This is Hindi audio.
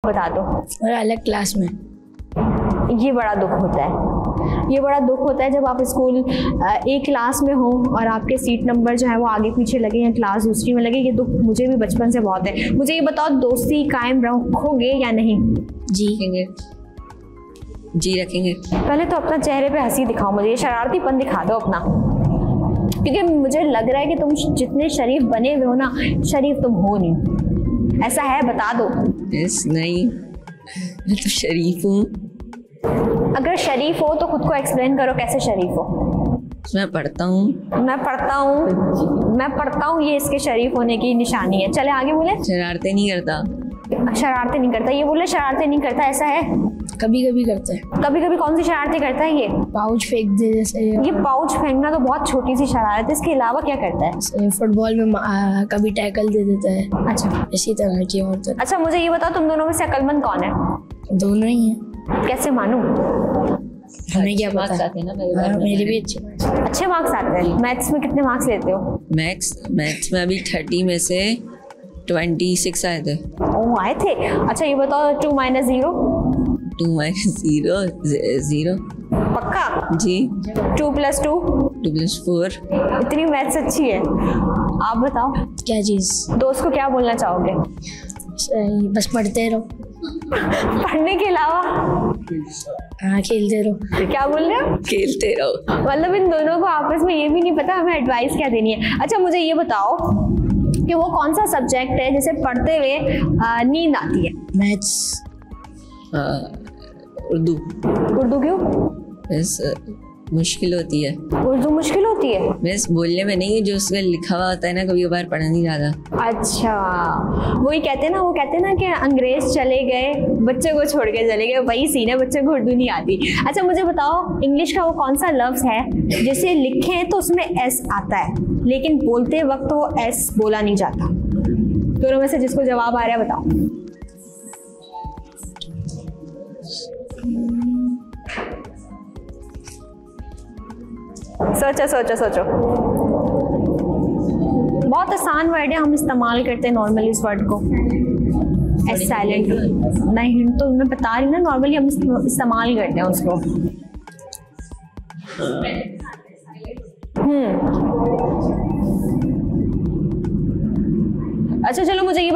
बता दो। और अलग क्लास में। ये बड़ा दुख होता है, ये बड़ा दुख होता है जब आप स्कूल एक क्लास में हो और आपके सीट नंबर जो है वो आगे पीछे लगे या क्लास दूसरी में लगे। ये दुख मुझे भी बचपन से बहुत है। मुझे ये बताओ, दोस्ती कायम रखोगे या नहीं? जी रखेंगे। पहले तो अपना चेहरे पे हंसी दिखाओ, मुझे ये शरारतीपन दिखा दो अपना, क्योंकि मुझे लग रहा है कि तुम जितने शरीफ बने हुए हो ना, शरीफ तुम हो नहीं। ऐसा है, बता दो। नहीं, मैं तो शरीफ हूँ। अगर शरीफ हो तो खुद को एक्सप्लेन करो, कैसे शरीफ हो? मैं पढ़ता हूँ। मैं पढ़ता हूँ, ये इसके शरीफ होने की निशानी है। चले आगे बोले। शरारतें नहीं करता। शरारतें नहीं करता, ये बोले शरारतें नहीं करता, ऐसा है? कभी कभी करता है। कभी कभी कौन सी शरारतें करता है ये? पाउच फेंक दे जैसे। ये पाउच फेंकना तो बहुत छोटी सी शरारत है, इसके अलावा क्या करता है? फुटबॉल में कभी टैकल दे देता है। अच्छा, इसी तरह की और तरह। अच्छा मुझे ये बताओ, तुम दोनों में से अक्लमंद कौन है? दोनों ही हैं। कैसे मानूं? हमें क्या पता। मेरे भी अच्छे मार्क्स आते हैं। मैथ्स में कितने मार्क्स लेते हो? मैथ्स में अभी 30 में से 26 आए थे। ओह, आए थे। अच्छा ये बताओ, 2 - 0? 2 - 0। पक्का? जी। 2 + 2? 2 + 4। इतनी मैथ्स अच्छी है। आप बताओ, क्या चीज? दोस्त को क्या बोलना चाहोगे? बस पढ़ते रहो। पढ़ने के अलावा? हाँ, खेलते रहो। क्या बोल रहे हो? खेलते रहो। मतलब इन दोनों को आपस में ये भी नहीं पता हमें एडवाइस क्या देनी है। अच्छा मुझे ये बताओ कि वो कौन सा सब्जेक्ट है जिसे पढ़ते हुए नींद आती है? मैथ्स। उर्दू। उर्दू क्यों? बस मुश्किल होती है। उर्दू मुश्किल होती है? बस बोलने में नहीं, जो उसका लिखा हुआ होता है ना, कभी कभार पढ़ा नहीं जाता। अच्छा, वही कहते हैं ना कि अंग्रेज चले गए, बच्चे को छोड़ के चले गए, वही सीन है, बच्चे को उर्दू नहीं आती। अच्छा मुझे बताओ, इंग्लिश का वो कौन सा लफ्ज है जिसे लिखें तो उसमें एस आता है लेकिन बोलते वक्त वो एस बोला नहीं जाता? दोनों में से जिसको जवाब आ रहा है बताओ। सोचो। बहुत आसान वर्ड है, हम इस्तेमाल करते हैं नॉर्मली इस वर्ड को। एस साइलेंट नहीं, हिंट तो मैं बता रही ना, नॉर्मली हम इस्तेमाल करते हैं उसको। अच्छा चलो मुझे ये